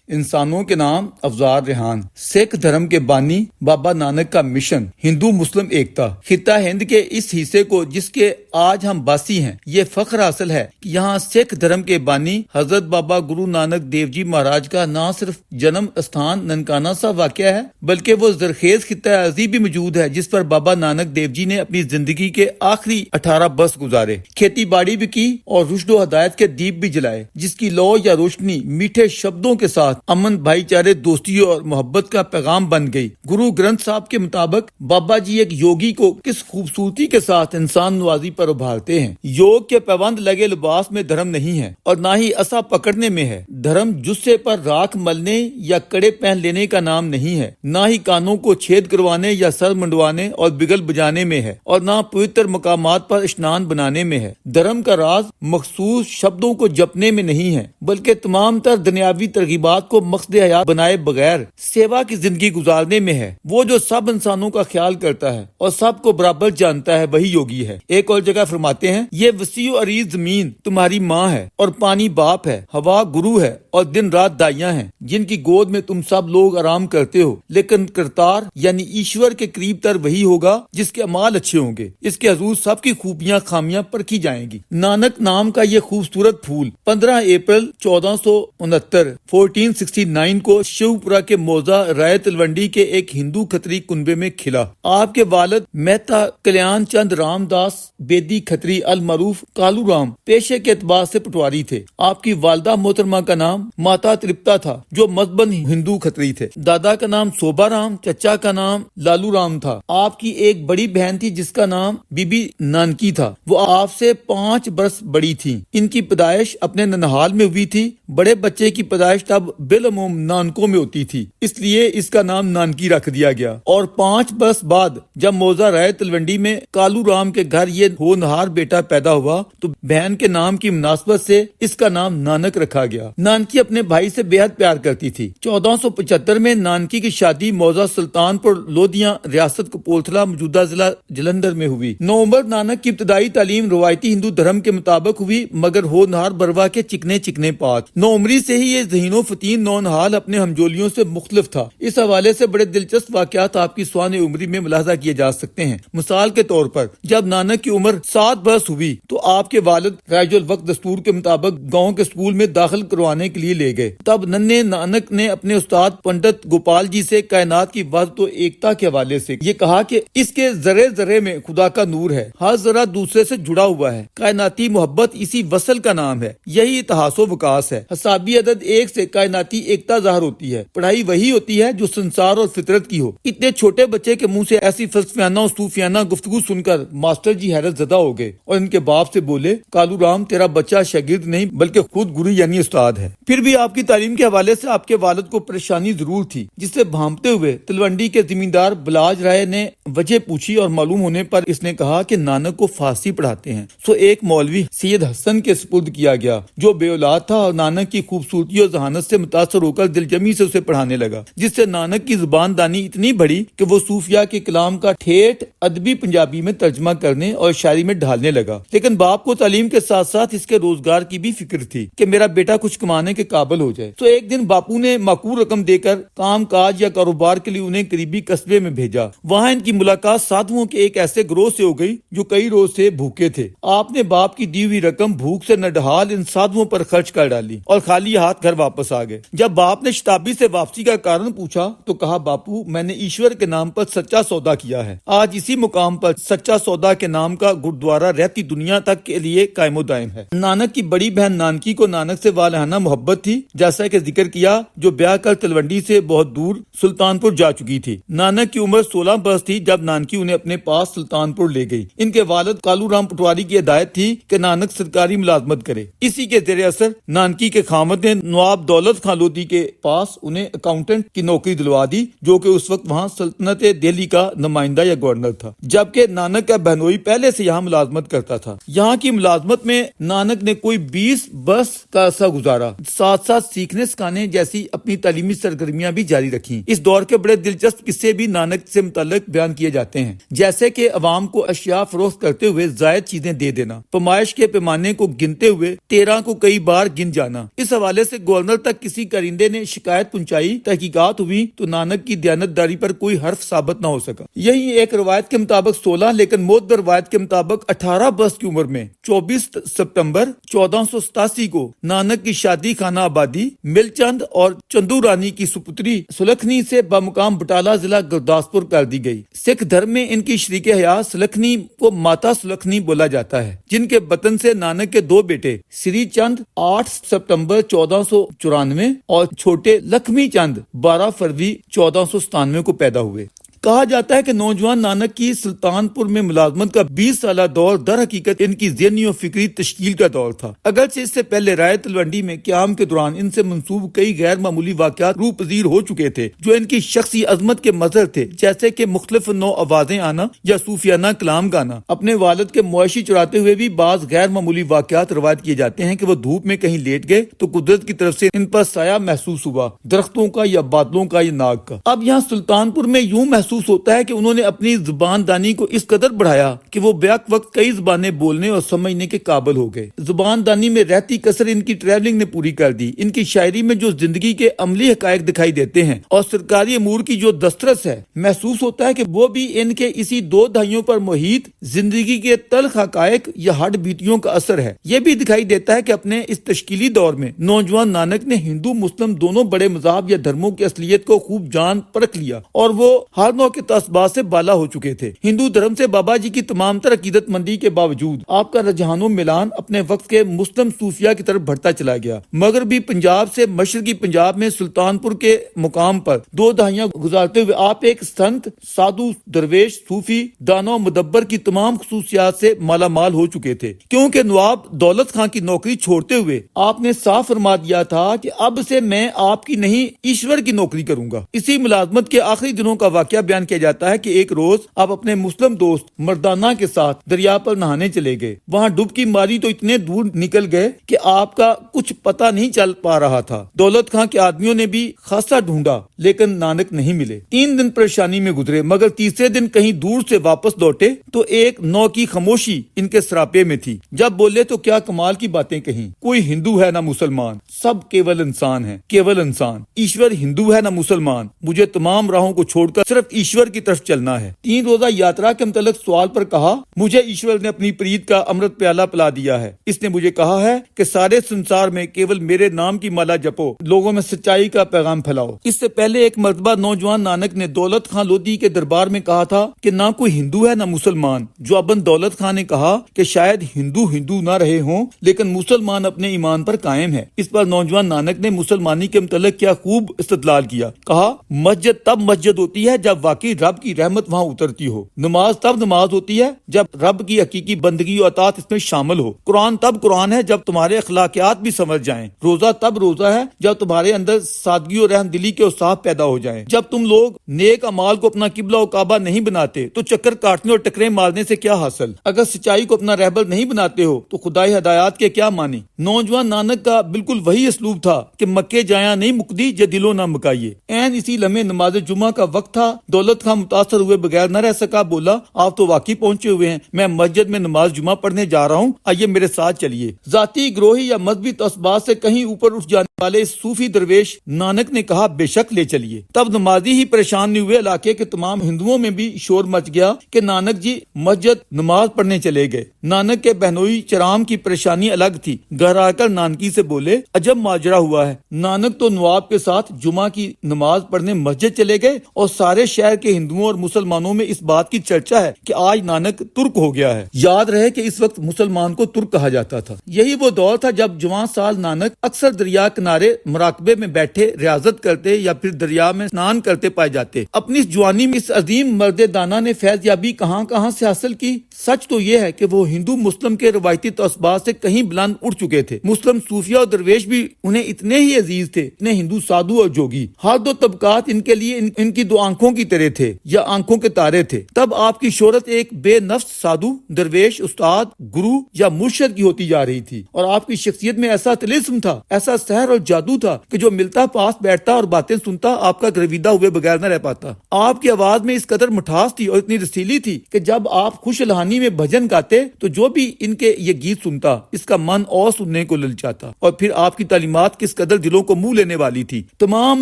انسانوں کے نام افزار ریحان، سکھ دھرم کے بانی بابا نانک کا مشن، ہندو مسلم ایکتا۔ خطہ ہند کے اس حصے کو جس کے آج ہم باسی ہیں، یہ فخر حاصل ہے کہ یہاں سکھ دھرم کے بانی حضرت بابا گرو نانک دیو جی مہاراج کا نہ صرف جنم استھان ننکانہ سا واقع ہے، بلکہ وہ زرخیز خطہ ارضی بھی موجود ہے جس پر بابا نانک دیو جی نے اپنی زندگی کے آخری 18 برس گزارے، کھیتی باڑی بھی کی اور رشد و ہدایت کے دیپ بھی جلائے، جس کی لو یا روشنی میٹھے شبدوں کے ساتھ امن، بھائی چارے، دوستی اور محبت کا پیغام بن گئی۔ گرو گرنتھ صاحب کے مطابق بابا جی ایک یوگی کو کس خوبصورتی کے ساتھ انسان نوازی پر ابھارتے ہیں۔ یوگ کے پیوند لگے لباس میں دھرم نہیں ہے اور نہ ہی عصا پکڑنے میں ہے۔ دھرم جسے پر راکھ ملنے یا کڑے پہن لینے کا نام نہیں ہے، نہ ہی کانوں کو چھید کروانے یا سر منڈوانے اور بگل بجانے میں ہے، اور نہ پوتر مقامات پر اشنان بنانے میں ہے۔ دھرم کا راز مخصوص شبدوں کو جپنے میں نہیں ہے، بلکہ تمام تر دنیاوی ترغیبات کو مقصد حیات بنائے بغیر سیوا کی زندگی گزارنے میں ہے۔ وہ جو سب انسانوں کا خیال کرتا ہے اور سب کو برابر جانتا ہے، وہی یوگی ہے۔ ایک اور جگہ فرماتے ہیں، یہ وسیع و عریض زمین تمہاری ماں ہے اور پانی باپ ہے، ہوا گرو ہے اور دن رات دائیاں ہیں، جن کی گود میں تم سب لوگ آرام کرتے ہو، لیکن کرتار یعنی ایشور کے قریب تر وہی ہوگا جس کے اعمال اچھے ہوں گے۔ اس کے حضور سب کی خوبیاں خامیاں پرکھی جائیں گی۔ نانک نام کا یہ خوبصورت پھول 15 اپریل 1469 کو شیو پورہ کے موضع رائے تلونڈی کے ایک ہندو کھتری کنبے میں کھلا۔ آپ کے والد مہتا کلیان چند رام داس بیدی کھتری المعروف کالو رام پیشے کے اعتبار سے پٹواری تھے۔ آپ کی والدہ محترمہ کا نام ماتا ترپتا تھا جو مذہباً ہندو کھتری تھے۔ دادا کا نام سوبا رام، چچا کا نام لالو رام تھا۔ آپ کی ایک بڑی بہن تھی جس کا نام بی بی نانکی تھا، وہ آپ سے 5 برس بڑی تھی۔ ان کی پیدائش اپنے ننہال میں ہوئی تھی۔ بڑے بچے کی پیدائش تب بالعموم نانکوں میں ہوتی تھی، اس لیے اس کا نام نانکی رکھ دیا گیا، اور 5 برس بعد جب موضع رائے تلونڈی میں کالو رام کے گھر یہ ہونہار بیٹا پیدا ہوا تو بہن کے نام کی مناسبت سے اس کا نام نانک رکھا گیا۔ نانکی اپنے بھائی سے بے حد پیار کرتی تھی۔ 1475 میں نانکی کی شادی موضع سلطان پور لودھیاں ریاست کپورتھلا موجودہ ضلع جلندھر میں ہوئی۔ نومبر نانک کی ابتدائی تعلیم روایتی ہندو دھرم کے مطابق ہوئی، مگر ہونہار بروا کے چکنے چکنے پات۔ نوعمری سے ہی یہ ذہین و فطین نونہال اپنے ہمجولیوں سے مختلف تھا۔ اس حوالے سے بڑے دلچسپ واقعات آپ کی سوان عمری میں ملاحظہ کیے جا سکتے ہیں۔ مثال کے طور پر جب نانک کی عمر 7 برس ہوئی تو آپ کے والد رائج الوقت دستور کے مطابق گاؤں کے اسکول میں داخل کروانے کے لیے لے گئے۔ تب ننھے نانک نے اپنے استاد پنڈت گوپال جی سے کائنات کی وحدت و ایکتا کے حوالے سے یہ کہا کہ اس کے ذرے ذرے میں خدا کا نور ہے، ہر ذرہ دوسرے سے جڑا ہوا ہے، کائناتی محبت اسی وصل کا نام ہے، یہی اتحاس و وکاس ہے۔ حسابی عدد 1 سے کائناتی ایکتا ظاہر ہوتی ہے۔ پڑھائی وہی ہوتی ہے جو سنسار اور فطرت کی ہو۔ اتنے چھوٹے بچے کے منہ سے ایسی فلسفیانہ اور صوفیانہ گفتگو سن کر ماسٹر جی حیرت زدہ ہو گئے اور ان کے باپ سے بولے، کالو رام تیرا بچہ شاگرد نہیں بلکہ خود گرو یعنی استاد ہے۔ پھر بھی آپ کی تعلیم کے حوالے سے آپ کے والد کو پریشانی ضرور تھی، جس سے بھانپتے ہوئے تلونڈی کے زمیندار بلاج رائے نے وجہ پوچھی اور معلوم ہونے پر اس نے کہا کہ نانک کو فارسی پڑھاتے ہیں۔ سو ایک مولوی سید حسن کے سپرد کیا گیا جو بے اولاد تھا اور نانک کی خوبصورتی اور ذہانت سے متاثر ہو کر دلجمی سے اسے پڑھانے لگا، جس سے نانک کی زبان دانی اتنی بڑھی کہ وہ صوفیاء کے کلام کا ٹھیٹھ ادبی پنجابی میں ترجمہ کرنے اور شاعری میں ڈھالنے لگا۔ لیکن باپ کو تعلیم کے ساتھ ساتھ اس کے روزگار کی بھی فکر تھی کہ میرا بیٹا کچھ کمانے کے قابل ہو جائے۔ تو ایک دن باپو نے معقول رقم دے کر کام کاج یا کاروبار کے لیے انہیں قریبی قصبے میں بھیجا۔ وہاں ان کی ملاقات سادھوؤں کے ایک ایسے گروہ سے ہو گئی جو کئی روز سے بھوکے تھے۔ آپ نے باپ کی دی ہوئی رقم بھوک سے نڈھال ان سادھوؤں پر خرچ کر ڈالی اور خالی ہاتھ گھر واپس آ گئے۔ جب باپ نے شتابی سے واپسی کا کارن پوچھا تو کہا، باپو میں نے ایشور کے نام پر سچا سودا کیا ہے۔ آج اسی مقام پر سچا سودا کے نام کا گردوارہ رہتی دنیا تک کے لیے قائم و دائم ہے۔ نانک کی بڑی بہن نانکی کو نانک سے والہانہ محبت تھی، جیسا کہ ذکر کیا، جو بیاہ کر تلونڈی سے بہت دور سلطان پور جا چکی تھی۔ نانک کی عمر 16 برس تھی جب نانکی انہیں اپنے پاس سلطان پور لے گئی۔ ان کے والد کالو رام پٹواری کی ہدایت تھی کہ نانک سرکاری ملازمت کرے۔ اسی کے زیر اثر نانکی کے خامد نے نواب دولت خان لودھی کے پاس انہیں اکاؤنٹنٹ کی نوکری دلوا دی، جو کہ اس وقت وہاں سلطنت دہلی کا نمائندہ یا گورنر تھا، جبکہ نانک کا بہنوئی پہلے سے یہاں ملازمت کرتا تھا۔ یہاں کی ملازمت میں نانک نے کوئی 20 برس کا عرصہ گزارا، ساتھ ساتھ سیکھنے سکھانے جیسی اپنی تعلیمی سرگرمیاں بھی جاری رکھیں۔ اس دور کے بڑے دلچسپ قصے بھی نانک سے متعلق بیان کیے جاتے ہیں، جیسے کہ عوام کو اشیاء فروخت کرتے ہوئے زائد چیزیں دے دینا، پیمائش کے پیمانے کو گنتے ہوئے 13 کو کئی بار گن جانا۔ اس حوالے سے گورنر تک کسی کسی کرندے نے شکایت پہنچائی، تحقیقات ہوئی تو نانک کی دیانتداری پر کوئی حرف ثابت نہ ہو سکا۔ یہی ایک روایت کے مطابق 16 لیکن معتبر روایت کے مطابق 18 برس کی عمر میں 24 ستمبر 1487 کو نانک کی شادی خانہ آبادی مل چند اور چندو رانی کی سپتری سلکھنی سے بمقام بٹالہ ضلع گرداسپور کر دی گئی۔ سکھ دھرم میں ان کی شریک حیات سلکھنی کو ماتا سلکھنی بولا جاتا ہے، جن کے بطن سے نانک کے 2 بیٹے سری چند 8 ستمبر 1494 اور چھوٹے لکھمی چند 12 فروری 1497 کو پیدا ہوئے۔ کہا جاتا ہے کہ نوجوان نانک کی سلطان پور میں ملازمت کا 20 سالہ دور در حقیقت ان کی ذہنی و فکری تشکیل کا دور تھا۔ اگرچہ اس سے پہلے رائے تلونڈی میں قیام کے دوران ان سے منسوب کئی غیر معمولی واقعات روح پذیر ہو چکے تھے جو ان کی شخصی عظمت کے مظہر تھے، جیسے کہ مختلف نوع آوازیں آنا یا صوفیانہ کلام گانا۔ اپنے والد کے مویشی چراتے ہوئے بھی بعض غیر معمولی واقعات روایت کیے جاتے ہیں کہ وہ دھوپ میں کہیں لیٹ گئے تو قدرت کی طرف سے ان پر سایہ محسوس ہوا، درختوں کا یا بادلوں کا یا ناگ کا۔ اب یہاں سلطان پور میں یوں محسوس ہوتا ہے کہ انہوں نے اپنی زبان دانی کو اس قدر بڑھایا کہ وہ بیک وقت کئی زبانیں بولنے اور سمجھنے کے قابل ہو گئے۔ زبان دانی میں رہتی کسر ان کی ٹریولنگ نے پوری کر دی۔ ان کی شاعری میں جو زندگی کے عملی حقائق دکھائی دیتے ہیں اور سرکاری امور کی جو دسترس ہے، محسوس ہوتا ہے کہ وہ بھی ان کے اسی 2 دہائیوں پر محیط زندگی کے تلخ حقائق یا ہڈ بیتیوں کا اثر ہے۔ یہ بھی دکھائی دیتا ہے کہ اپنے اس تشکیلی دور میں نوجوان نانک نے ہندو مسلم دونوں بڑے مذاہب یا دھرموں کی اصلیت کو خوب جان پرکھ لیا اور وہ ہر نوع کے تعصبات سے بالا ہو چکے تھے۔ ہندو دھرم سے بابا جی کی تمام تر عقیدت مندی کے باوجود آپ کا رجحان و میلان اپنے وقت کے مسلم صوفیہ کی طرف بڑھتا چلا گیا۔ مغربی پنجاب سے مشرقی پنجاب میں سلطان پور کے مقام پر 2 دہائیاں گزارتے ہوئے آپ ایک سنت، سادھو، درویش، صوفی، دانا و مدبر کی تمام خصوصیات سے مالا مال ہو چکے تھے، کیونکہ نواب دولت خان کی نوکری چھوڑتے ہوئے آپ نے صاف فرما دیا تھا کہ اب سے میں آپ کی نہیں ایشور کی نوکری کروں گا۔ اسی ملازمت کے آخری دنوں کا واقعہ بیان کیا جاتا ہے کہ ایک روز آپ اپنے مسلم دوست مردانہ کے ساتھ دریا پر نہانے چلے گئے۔ وہاں ڈبکی ماری تو اتنے دور نکل گئے کہ آپ کا کچھ پتہ نہیں چل پا رہا تھا۔ دولت خان کے آدمیوں نے بھی خاصا ڈھونڈا لیکن نانک نہیں ملے۔ 3 دن پریشانی میں گزرے، مگر تیسرے دن کہیں دور سے واپس لوٹے تو ایک نو کی خاموشی ان کے سراپے میں تھی۔ جب بولے تو کیا کمال کی باتیں کہیں، کوئی ہندو ہے نہ مسلمان، سب کیول انسان ہے، کیول انسان۔ ایشور ہندو ہے نہ مسلمان، مجھے تمام راہوں کو چھوڑ کر صرف ایشور کی طرف چلنا ہے۔ 3 روزہ یاترا کے متعلق سوال پر کہا، مجھے ایشور نے اپنی پریت کا امرت پیالہ پلا دیا ہے۔ اس نے مجھے کہا ہے کہ سارے سنسار میں کیول میرے نام کی مالا جپو، لوگوں میں سچائی کا پیغام پھیلاؤ۔ اس سے پہلے ایک مرتبہ نوجوان نانک نے دولت خان لودھی کے دربار میں کہا تھا کہ نہ کوئی ہندو ہے نہ مسلمان۔ جواباً دولت خان نے کہا کہ شاید ہندو نہ رہے ہوں لیکن مسلمان اپنے ایمان پر قائم ہے۔ اس پر نوجوان نانک نے مسلمانی کے متعلق کیا خوب استدلال کیا۔ کہا، مسجد تب مسجد ہوتی ہے جب واقعی رب کی رحمت وہاں اترتی ہو، نماز تب نماز ہوتی ہے جب رب کی حقیقی بندگی و اطاعت اس میں شامل ہو، قرآن تب قرآن ہے جب تمہارے اخلاقیات بھی سمجھ جائیں، روزہ تب روزہ ہے جب تمہارے اندر سادگی و رحم دلی کے اوصاف پیدا ہو جائیں۔ جب تم لوگ نیک اعمال کو اپنا قبلہ و کعبہ نہیں بناتے تو چکر کاٹنے اور ٹکرے مارنے سے کیا حاصل؟ اگر سچائی کو اپنا رہبر نہیں بناتے ہو تو خدائی ہدایات کے کیا معنی؟ نوجوان نانک کا بالکل وہی اسلوب تھا کہ مکے جایا نہیں مکدی جے دلوں نہ مکائیے۔ این اسی لمحے نماز جمعہ کا وقت تھا۔ دولت خان متاثر ہوئے بغیر نہ رہ سکا، بولا، آپ تو واقعی پہنچے ہوئے ہیں، میں مسجد میں نماز جمعہ پڑھنے جا رہا ہوں، آئیے میرے ساتھ چلیے۔ ذاتی، گروہی یا مذہبی تعصبات سے کہیں اوپر اٹھ جانے والے صوفی درویش نانک نے کہا، بے شک لے چلیے۔ تب نمازی ہی پریشان نہیں ہوئے، علاقے کے تمام ہندوؤں میں بھی شور مچ گیا کہ نانک جی مسجد نماز پڑھنے چلے گئے۔ نانک کے بہنوئی چرام کی پریشانی الگ تھی، گھر آ کر نانکی سے بولے، عجب ماجرا ہوا ہے، نانک تو نواب کے ساتھ جمعہ کی نماز پڑھنے مسجد چلے گئے اور سارے شہر کے ہندوؤں اور مسلمانوں میں اس بات کی چرچا ہے کہ آج نانک ترک ہو گیا ہے۔ یاد رہے کہ اس وقت مسلمان کو ترک کہا جاتا تھا۔ یہی وہ دور تھا جب جوان سال نانک اکثر دریا کنارے مراقبے میں بیٹھے ریاضت کرتے یا پھر دریا میں اسنان کرتے پائے جاتے۔ اپنی جوانی میں اس عظیم مرد دانا نے فیض یابی کہاں کہاں سے حاصل کی؟ سچ تو یہ ہے کہ وہ ہندو مسلم کے روایتی تعصبات سے کہیں بلند اٹھ چکے تھے۔ مسلم صوفیہ اور درویش بھی انہیں اتنے ہی عزیز تھے، اتنے ہندو سادھو اور جوگی۔ ہر 2 طبقات ان کے لیے ان کی 2 آنکھوں کی ستارے تھے یا آنکھوں کے تارے تھے، تب آپ کی شہرت ایک بے نفس سادھو، درویش، استاد، گرو یا مرشد کی ہوتی جا رہی تھی، اور آپ کی شخصیت میں ایسا طلسم تھا، ایسا سحر اور جادو تھا کہ جو ملتا پاس بیٹھتا اور باتیں سنتا آپ کا گرویدہ ہوئے بغیر نہ رہ پاتا۔ آپ کی آواز میں اس قدر مٹھاس تھی اور اتنی رسیلی تھی کہ جب آپ خوش الحانی میں بھجن گاتے تو جو بھی ان کے یہ گیت سنتا اس کا من اور سننے کو للچاتا۔ اور پھر آپ کی تعلیمات کس قدر دلوں کو منہ لینے والی تھی۔ تمام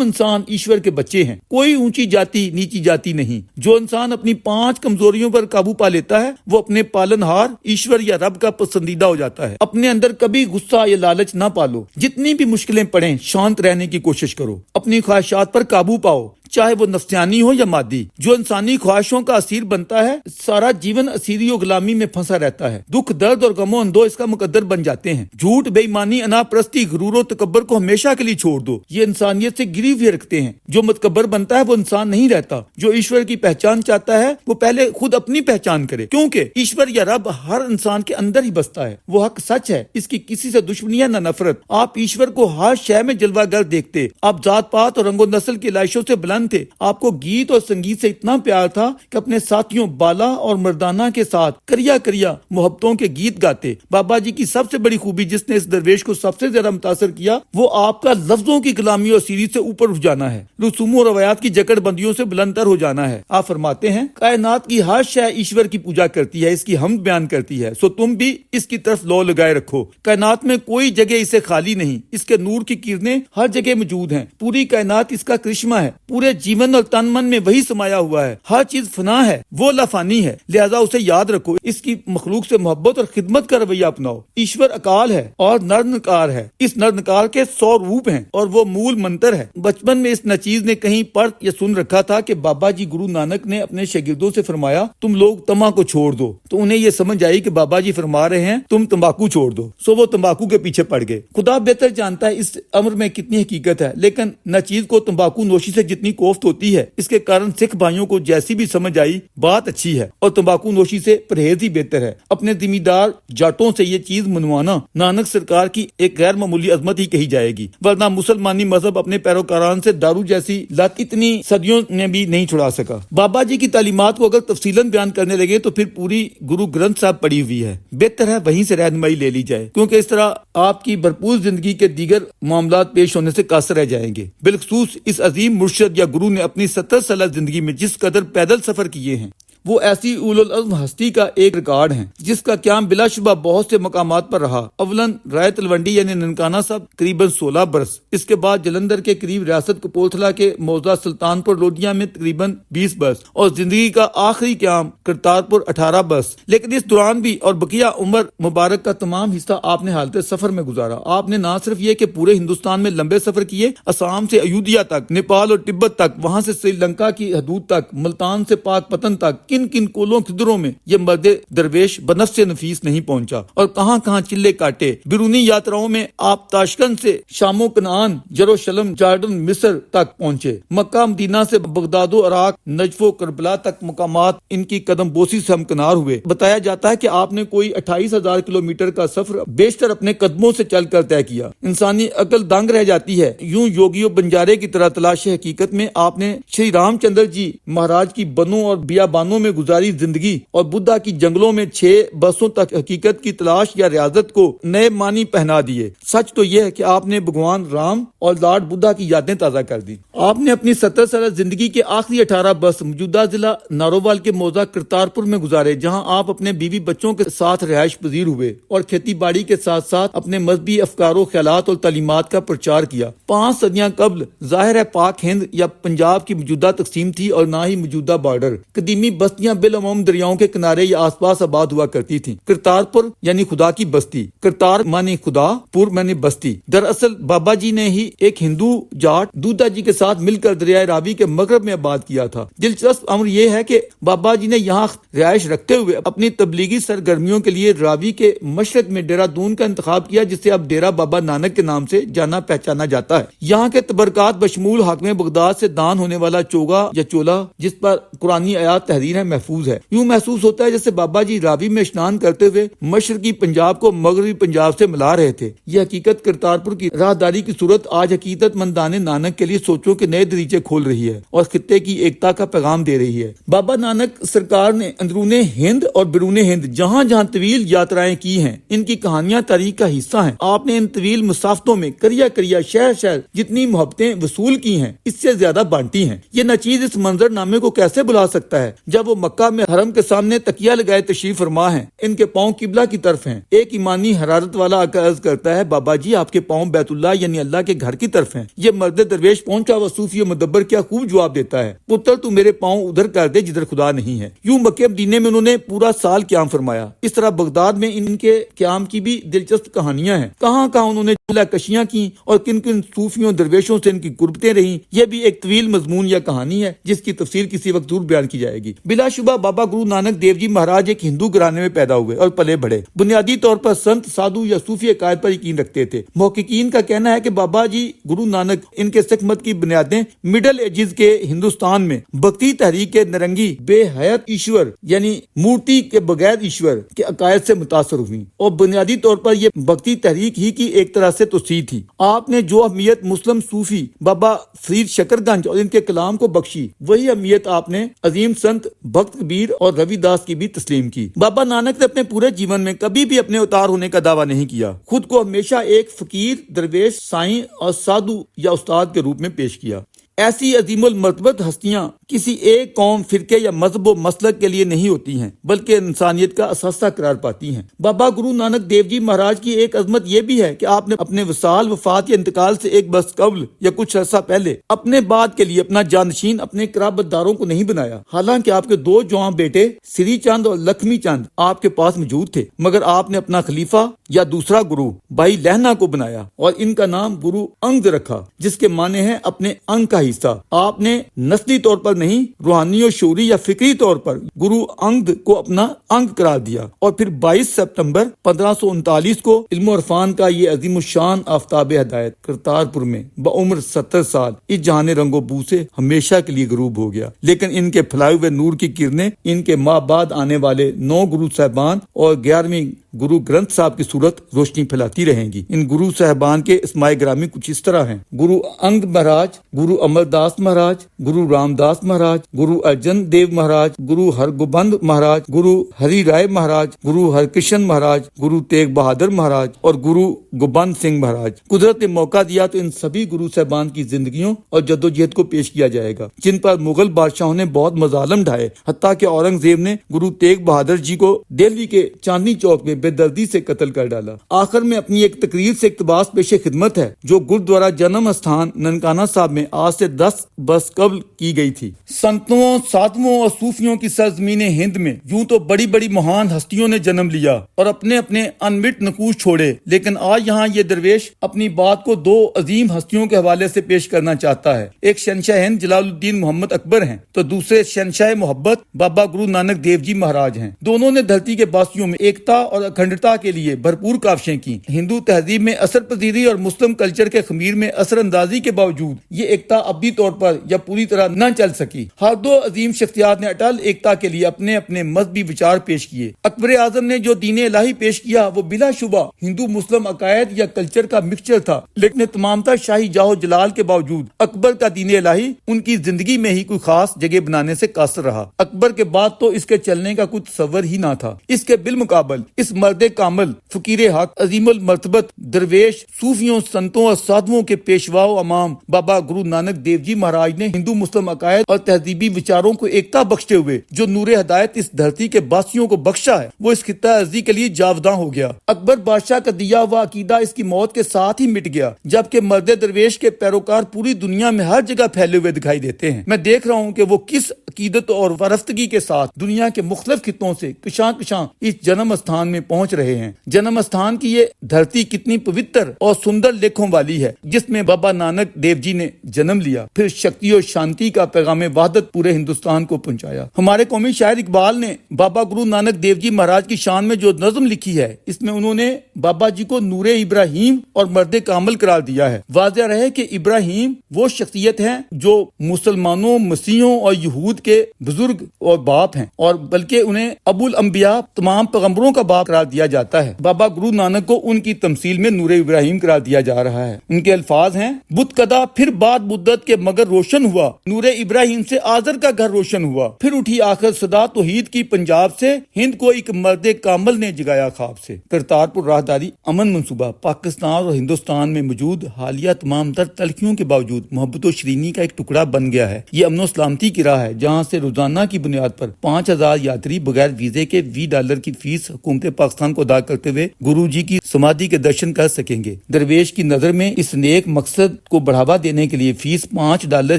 انسان ایشور کے بچے ہیں، کوئی اونچی جاتی نیچی جاتی نہیں۔ جو انسان اپنی 5 کمزوریوں پر قابو پا لیتا ہے وہ اپنے پالنہار ایشور یا رب کا پسندیدہ ہو جاتا ہے۔ اپنے اندر کبھی غصہ یا لالچ نہ پالو، جتنی بھی مشکلیں پڑیں شانت رہنے کی کوشش کرو، اپنی خواہشات پر قابو پاؤ، چاہے وہ نفسیانی ہو یا مادی۔ جو انسانی خواہشوں کا اسیر بنتا ہے سارا جیون اسیری و غلامی میں پھنسا رہتا ہے، دکھ درد اور غم و اندو اس کا مقدر بن جاتے ہیں۔ جھوٹ، بے ایمانی، انا پرستی، غرور و تکبر کو ہمیشہ کے لیے چھوڑ دو، یہ انسانیت سے گری ہوئے رکھتے ہیں۔ جو متکبر بنتا ہے وہ انسان نہیں رہتا۔ جو ایشور کی پہچان چاہتا ہے وہ پہلے خود اپنی پہچان کرے، کیونکہ ایشور یا رب ہر انسان کے اندر ہی بستا ہے، وہ حق سچ ہے، اس کی کسی سے دشمنی ہے نہ نفرت۔ آپ ایشور کو ہر شے میں جلوہ گر دیکھتے، آپ ذات پات اور رنگ و نسل کی لائشوں سے بلند تھے، آپ کو گیت اور سنگیت سے اتنا پیار تھا کہ اپنے ساتھیوں بالا اور مردانہ کے ساتھ کریا کریا محبتوں کے گیت گاتے۔ بابا جی کی سب سے بڑی خوبی جس نے اس درویش کو سب سے زیادہ متاثر کیا وہ آپ کا لفظوں کی غلامی اور سیری سے اوپر اٹھ جانا ہے، رسوم و روایات کی جکڑ بندیوں سے بلند تر ہو جانا ہے۔ آپ فرماتے ہیں کائنات کی ہر شے ایشور کی پوجا کرتی ہے، اس کی حمد بیان کرتی ہے، سو تم بھی اس کی طرف لو لگائے رکھو۔ کائنات میں کوئی جگہ اسے خالی نہیں، اس کے نور کی کرنیں ہر جگہ موجود ہیں، پوری کائنات اس کا کرشمہ ہے، پورے جیون اور تن من میں وہی سمایا ہوا ہے، ہر چیز فنا ہے، وہ لافانی ہے، لہذا اسے یاد رکھو، اس کی مخلوق سے محبت اور خدمت کا رویہ اپناؤ۔ ایشور اکال ہے اور نرنکار ہے، اس نرنکار کے 100 روپ ہیں اور وہ مول منتر ہے۔ بچپن میں اس نچیز نے کہیں پڑھ یا سن رکھا تھا کہ بابا جی گرو نانک نے اپنے شاگردوں سے فرمایا تم لوگ تما کو چھوڑ دو، تو انہیں یہ سمجھ آئی کہ بابا جی فرما رہے ہیں تم تمباکو چھوڑ دو، سو وہ تمباکو کے پیچھے پڑ گئے۔ خدا بہتر جانتا ہے اس امر میں کتنی حقیقت ہے، لیکن نچیز کو تمباکو نوشی سے جتنی کوفت ہوتی ہے اس کے کارن سکھ بھائیوں کو جیسی بھی سمجھ آئی بات اچھی ہے اور تمباکو نوشی سے پرہیز ہی بہتر ہے۔ اپنے ذمہ دار جاٹوں سے یہ چیز منوانا نانک سرکار کی ایک غیر معمولی عظمت ہی کہی جائے گی، ورنہ مسلمانی مذہب اپنے پیروکاران سے دارو جیسی لت اتنی صدیوں نے بھی نہیں چھڑا سکا۔ بابا جی کی تعلیمات کو اگر تفصیلاً بیان کرنے لگے تو پھر پوری گرو گرنتھ صاحب پڑی ہوئی ہے، بہتر ہے وہیں سے رہنمائی لے لی جائے، کیونکہ اس طرح آپ کی بھرپور زندگی کے دیگر معاملات پیش ہونے سے قاصر رہ جائیں گے۔ بالخصوص اس عظیم مرشد یا گرو نے اپنی 70 سالہ زندگی میں جس قدر پیدل سفر کیے ہیں وہ ایسی اول العزم ہستی کا ایک ریکارڈ ہے جس کا قیام بلا شبہ بہت سے مقامات پر رہا۔ اولاً رائے تلونڈی یعنی ننکانہ صاحب قریباً 16 برس، اس کے بعد جلندھر کے قریب ریاست کپورتھلا کے موضع سلطانپور لودھیا میں تقریباً 20 برس، اور زندگی کا آخری قیام کرتارپور 18 برس۔ لیکن اس دوران بھی اور بقیہ عمر مبارک کا تمام حصہ آپ نے حالت سفر میں گزارا۔ آپ نے نہ صرف یہ کہ پورے ہندوستان میں لمبے سفر کیے، اسام سے ایودھیا تک، نیپال اور تبت تک، وہاں سے سری لنکا کی حدود تک، ملتان سے پاک پتن تک، کن کن کولوں خدروں میں یہ مرد درویش بنفس نفیس نہیں پہنچا اور کہاں کہاں چلے کاٹے۔ بیرونی یاتراؤں میں آپ تاشکند سے شام و کنعان، جروشلم، جارڈن، مصر تک پہنچے۔ مکہ مدینہ سے بغداد و عراق، نجف و کربلا تک مقامات ان کی قدم بوسی سے ہمکنار ہوئے۔ بتایا جاتا ہے کہ آپ نے کوئی 28,000 کلومیٹر کا سفر بیشتر اپنے قدموں سے چل کر طے کیا۔ انسانی عقل دنگ رہ جاتی ہے۔ یوں یوگیوں بنجارے کی طرح تلاش حقیقت میں آپ نے شری رام چندر جی مہاراج کی بنوں اور بیابانوں میں گزاری زندگی اور بدھا کی جنگلوں میں 6 برسوں تک حقیقت کی تلاش یا ریاضت کو نئے معنی پہنا دیے۔ سچ تو یہ ہے کہ آپ نے بھگوان رام اور لارڈ بدھا کی یادیں تازہ کر دی۔ آپ نے اپنی 70 سالہ زندگی کے آخری 18 برس موجودہ ضلع نارووال کے موضع کرتارپور میں گزارے، جہاں آپ اپنے بیوی بچوں کے ساتھ رہائش پذیر ہوئے اور کھیتی باڑی کے ساتھ ساتھ اپنے مذہبی افکار و خیالات اور تعلیمات کا پرچار کیا۔ 5 صدیاں قبل ظاہر ہے پاک ہند یا پنجاب کی موجودہ تقسیم تھی اور نہ ہی موجودہ بارڈر۔ قدیمی بستیاں بالعموم دریاؤں کے کنارے یا آس پاس آباد ہوا کرتی تھیں۔ کرتارپور یعنی خدا کی بستی، کرتار معنی خدا، پور معنی بستی۔ دراصل بابا جی نے ہی ایک ہندو جاٹ دودھا جی کے ساتھ مل کر دریائے راوی کے مغرب میں آباد کیا تھا۔ دلچسپ امر یہ ہے کہ بابا جی نے یہاں رہائش رکھتے ہوئے اپنی تبلیغی سرگرمیوں کے لیے راوی کے مشرق میں ڈیرہ دون کا انتخاب کیا، جسے اب ڈیرہ بابا نانک کے نام سے جانا پہچانا جاتا ہے۔ یہاں کے تبرکات بشمول حاکم بغداد سے دان ہونے والا چوگا یا چولا، جس پر قرآنی آیات تحریر ہیں، محفوظ ہے۔ یوں محسوس ہوتا ہے جیسے بابا جی راوی میں اسنان کرتے ہوئے مشرقی پنجاب کو مغربی پنجاب سے ملا رہے تھے۔ یہ حقیقت کرتارپور کی راہداری کی صورت آج حقیقت مندان نانک کے لیے سوچوں کے نئے دریچے کھول رہی ہے اور خطے کی ایکتا کا پیغام دے رہی ہے۔ بابا نانک سرکار نے اندرون ہند اور بیرون ہند جہاں جہاں طویل یاترائیں کی ہیں، ان کی کہانیاں تاریخ کا حصہ ہیں۔ آپ نے ان طویل مسافتوں میں کریا کریا شہر شہر جتنی محبتیں وصول کی ہیں، اس سے زیادہ بانٹی ہیں۔ یہ نچیز اس منظر نامے کو کیسے بلا سکتا ہے جب وہ مکہ میں حرم کے سامنے تکیہ لگائے تشریف فرما ہیں، ان کے پاؤں قبلہ کی طرف ہیں۔ ایک ایمانی حرارت والا آقا عرض کرتا ہے، بابا جی آپ کے پاؤں بیت اللہ یعنی اللہ کے گھر کی طرف ہیں۔ یہ مرد درویش پہنچا ہوا صوفی و مدبر کیا خوب جواب دیتا ہے، پتر تو میرے پاؤں ادھر کر دے جدھر خدا نہیں ہے۔ یوں مکہ مدینے میں انہوں نے پورا سال قیام فرمایا۔ اس طرح بغداد میں ان کے قیام کی بھی دلچسپ کہانیاں ہیں۔ کہاں کہاں انہوں نے چولہا کشیاں کی اور کن کن صوفیوں درویشوں سے ان کی قربتیں رہیں، یہ بھی ایک طویل مضمون یا کہانی ہے جس کی تفصیل کسی وقت ضرور بیان کی جائے گی۔ بلا شبہ بابا گرو نانک دیو جی مہاراج ایک ہندو گھرانے میں پیدا ہوئے اور پلے بڑھے۔ بنیادی طور پر سنت، سادھو یا صوفی عقائد پر یقین رکھتے تھے۔ محققین کا کہنا ہے کہ بابا جی گرو نانک ان کے سکھ مت کی بنیادیں مڈل ایجز کے ہندوستان میں بھکتی تحریک کے نرنگی بے حیات ایشور یعنی مورتی کے بغیر ایشور کے عقائد سے متاثر ہوئی اور بنیادی طور پر یہ بھکتی تحریک ہی کی ایک طرح سے توسیع تھی۔ آپ نے جو اہمیت مسلم صوفی بابا فرید شکر گنج اور ان کے کلام کو بخشی، وہی اہمیت آپ نے عظیم سنت بھکت کبیر اور روی داس کی بھی تسلیم کی۔ بابا نانک نے اپنے پورے جیون میں کبھی بھی اپنے اتار ہونے کا دعویٰ نہیں کیا، خود کو ہمیشہ ایک فقیر، درویش، سائیں اور سادھو یا استاد کے روپ میں پیش کیا۔ ایسی عظیم المرتبت ہستیاں کسی ایک قوم، فرقے یا مذہب و مسلک کے لیے نہیں ہوتی ہیں بلکہ انسانیت کا اثاثہ قرار پاتی ہیں۔ بابا گرو نانک دیو جی مہاراج کی ایک عظمت یہ بھی ہے کہ آپ نے اپنے وصال، وفات یا انتقال سے ایک برس قبل یا کچھ عرصہ پہلے اپنے بعد کے لیے اپنا جانشین اپنے قرابت داروں کو نہیں بنایا۔ حالانکہ آپ کے دو جوان بیٹے سری چند اور لکھمی چند آپ کے پاس موجود تھے، مگر آپ نے اپنا خلیفہ یا دوسرا گرو بھائی لہنا کو بنایا اور ان کا نام گرو انگد رکھا، جس کے معنی ہے اپنے انگ کا حصہ۔ آپ نے نسلی طور پر نہیں، روحانی اور شعوری یا فکری طور پر گرو انگد کو اپنا انگ قرار دیا اور پھر 22 سپتمبر 1539 کو علم و عرفان کا یہ عظیم الشان آفتاب ہدایت کرتارپور میں بعمر 70 سال اس جہان رنگ و بو سے ہمیشہ کے لیے غروب ہو گیا۔ لیکن ان کے پھیلائے ہوئے نور کی کرنیں ان کے ماں بعد آنے والے 9 گرو صاحبان اور 11ویں گرو گرنتھ صاحب کی صورت روشنی پھیلاتی رہیں گی۔ ان گرو صاحبان کے اسماء گرامی کچھ اس طرح ہیں: گرو انگ مہاراج، گرو امر داس مہاراج، گرو رام داس مہاراج، گرو ارجن دیو مہاراج، گرو ہر گوبند مہاراج، گرو ہری رائے مہاراج، گرو ہر کرشن مہاراج، گرو تیغ بہادر مہاراج اور گرو گوبند سنگھ مہاراج۔ قدرت نے موقع دیا تو ان سبھی گرو صاحبان کی زندگیوں اور جدوجہد کو پیش کیا جائے گا، جن پر مغل بادشاہوں نے بہت مظالم ڈھائے، حتیٰ کہ اورنگزیب نے گرو تیغ بہادر جی کو دہلی کے چاندنی چوک میں بے دردی سے قتل کر ڈالا۔ آخر میں اپنی ایک تقریر سے اقتباس پیش خدمت ہے جو گردوارہ جنم استھان ننکانہ صاحب میں آج سے 10 برس قبل کی گئی تھی۔ سنتوں، سادھوؤں اور صوفیوں کی سرزمین ہند میں یوں تو بڑی بڑی مہان ہستیوں نے جنم لیا اور اپنے اپنے انمٹ نقوش چھوڑے، لیکن آج یہاں یہ درویش اپنی بات کو 2 عظیم ہستیوں کے حوالے سے پیش کرنا چاہتا ہے۔ ایک شہنشاہ ہند جلال الدین محمد اکبر ہیں تو دوسرے شہنشاہ محبت بابا گرو نانک دیو جی مہاراج ہیں۔ دونوں نے دھرتی کے باسیوں میں ایکتا اور اکھنڈتا کے لیے بھرپور کاوشیں کی۔ ہندو تہذیب میں اثر پذیری اور مسلم کلچر کے خمیر میں اثر اندازی کے باوجود یہ ایکتا ابدی طور پر یا پوری طرح نہ چل سکی۔ ہر 2 عظیم شخصیات نے اٹل ایکتا کے لیے اپنے اپنے مذہبی وچار پیش کیے۔ اکبر اعظم نے جو دین الہی پیش کیا وہ بلا شبہ ہندو مسلم عقائد یا کلچر کا مکسچر تھا، لیکن تمامتا شاہی جاہو جلال کے باوجود اکبر کا دین الہی ان کی زندگی میں ہی کوئی خاص جگہ بنانے سے قاصر رہا۔ اکبر کے بعد تو اس کے چلنے کا کوئی تصور ہی نہ تھا۔ اس کے بالمقابل اس مرد کامل، فقیر حق، عظیم المرتبت درویش، صوفیوں، سنتوں اور سادھوؤں کے پیشوا و امام بابا گرو نانک دیو جی مہاراج نے ہندو مسلم عقائد اور تہذیبی وچاروں کو ایکتا بخشتے ہوئے جو نور ہدایت اس دھرتی کے باسیوں کو بخشا ہے، وہ اس خطہ ارضی کے لیے جاوداں ہو گیا۔ اکبر بادشاہ کا دیا ہوا عقیدہ اس کی موت کے ساتھ ہی مٹ گیا، جبکہ مرد درویش کے پیروکار پوری دنیا میں ہر جگہ پھیلے ہوئے دکھائی دیتے ہیں۔ میں دیکھ رہا ہوں کہ وہ کس عقیدت اور وارفتگی کے ساتھ دنیا کے مختلف خطوں سے کشاں کشاں اس جنم استھان میں پہنچ رہے ہیں۔ جنم استھان کی یہ دھرتی کتنی پوتر اور سندر لیکھوں والی ہے، جس میں بابا نانک دیو جی نے جنم لیا، پھر شکتی اور شانتی کا پیغام وحدت پورے ہندوستان کو پہنچایا۔ ہمارے قومی شاعر اقبال نے بابا گرو نانک دیو جی مہاراج کی شان میں جو نظم لکھی ہے، اس میں انہوں نے بابا جی کو نور ابراہیم اور مرد کامل قرار دیا ہے۔ واضح رہے کہ ابراہیم وہ شخصیت ہے جو مسلمانوں، مسیحوں اور یہود کے بزرگ اور باپ ہیں، اور بلکہ انہیں ابو الانبیاء تمام پیغمبروں کا باپ قرار دیا جاتا ہے۔ بابا گرو نانک کو ان کی تمثیل میں نور ابراہیم قرار دیا جا رہا ہے۔ ان کے الفاظ ہیں، بت کدا پھر بعد مدت کے مگر روشن ہوا، نور ابراہیم سے آذر کا گھر روشن ہوا، پھر اٹھی آخر صدا توحید کی پنجاب سے، ہند کو ایک مرد کامل نے جگایا خواب سے۔ کرتارپور راہداری امن منصوبہ پاکستان اور ہندوستان میں موجود حالیہ تمام تر تلخیوں کے باوجود محبت و شیرینی کا ایک ٹکڑا بن گیا ہے۔ یہ امن و سلامتی کی راہ ہے جہاں سے روزانہ کی بنیاد پر 5000 یاتری بغیر ویزے کے $20 کی فیس حکومت پاکستان کو ادا کرتے ہوئے گرو جی کی سمادھی کے درشن کر سکیں گے۔ درویش کی نظر میں اس نیک مقصد کو بڑھاوا دینے کے لیے فیس $5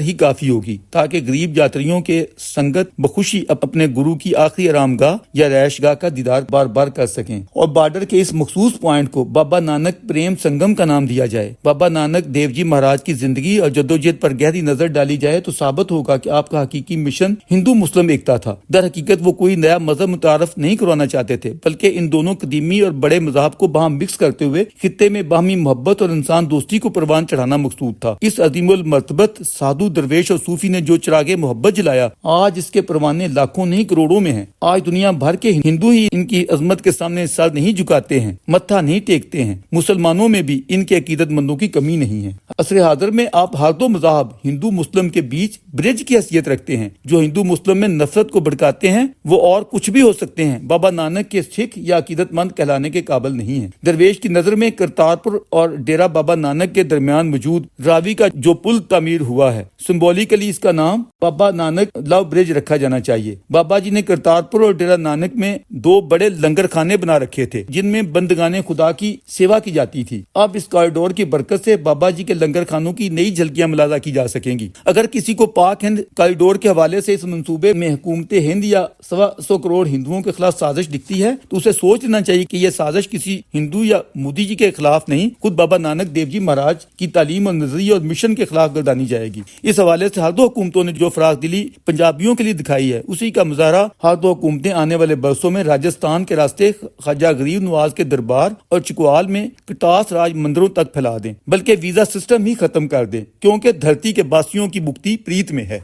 ہی کافی ہوگی تاکہ غریب یاتریوں کے سنگت بخوشی اپنے گرو کی آخری آرام گاہ یا رہائش گاہ کا دیدار بار بار کر سکیں، اور بارڈر کے اس مخصوص پوائنٹ کو بابا نانک پریم سنگم کا نام دیا جائے۔ بابا نانک دیو جی مہاراج کی زندگی اور جدوجہد پر گہری نظر ڈالی جائے تو ثابت ہوگا کہ آپ کا حقیقی مشن ہندو مسلم ایکتا تھا۔ در حقیقت وہ کوئی نیا مذہب متعارف نہیں کروانا چاہتے تھے، بلکہ ان دونوں قدیمی اور بڑے مذاہب کو باہم مکس کرتے ہوئے خطے میں باہمی محبت اور انسان دوستی کو پروان چڑھانا مقصود تھا۔ اس عظیم المرتبت سادھو درویش اور صوفی نے جو چراغ محبت جلایا، آج اس کے پروانے لاکھوں نہیں کروڑوں میں ہیں۔ آج دنیا بھر کے ہندو ہی ان کی عظمت کے سامنے سر نہیں جھکاتے ہیں، متھا نہیں ٹیکتے ہیں۔ مسلمانوں میں بھی ان کے عقیدت مندوں کی کمی نہیں ہے۔ عصر حاضر میں آپ ہر دو مذاہب ہندو مسلم کے بیچ برج کی حیثیت رکھتے ہیں۔ جو ہندو مسلم میں نفرت کو بھڑکاتے ہیں وہ اور کچھ بھی ہو سکتے ہیں، بابا نانک کے سکھ یا عقیدت مند کہلانے کے قابل نہیں ہیں۔ درویش کی نظر میں کرتارپور اور ڈیرا بابا نانک کے درمیان موجود راوی کا جو پل تعمیر ہوا ہے، سمبولیکلی اس کا نام بابا نانک لو برج رکھا جانا چاہیے۔ بابا جی نے کرتارپور اور ڈیرا نانک میں 2 بڑے لنگر خانے بنا رکھے تھے جن میں بندگان خدا کی سیوا کی جاتی تھی۔ اب اس کوریڈور کی برکت سے بابا جی کے لنگر خانوں کی نئی جھلکیاں ملازہ کی جا سکیں گی۔ اگر کسی کو پاک ہند کوریڈور کے حوالے سے اس منصوبے میں حکومت ہند یا 125 کروڑ ہندوؤں کے خلاف سازش دکھتی ہے تو اسے سوچ لینا چاہیے کہ یہ سازش کسی ہندو یا مودی جی کے خلاف نہیں، خود بابا نانک دیو جی مہاراج کی تعلیم اور نظریے اور مشن کے خلاف گردانی جائے گی۔ اس حوالے سے ہر دو حکومتوں نے جو فراخ دلی پنجابیوں کے لیے دکھائی ہے، اسی کا مظاہرہ ہر دو حکومتیں آنے والے برسوں میں راجستھان کے راستے خواجہ غریب نواز کے دربار اور چکوال میں کٹاس راج مندروں تک پھیلا دیں، بلکہ ویزا سسٹم ہی ختم کر دیں، کیونکہ دھرتی کے باسیوں کی مکتی پریت میں ہے۔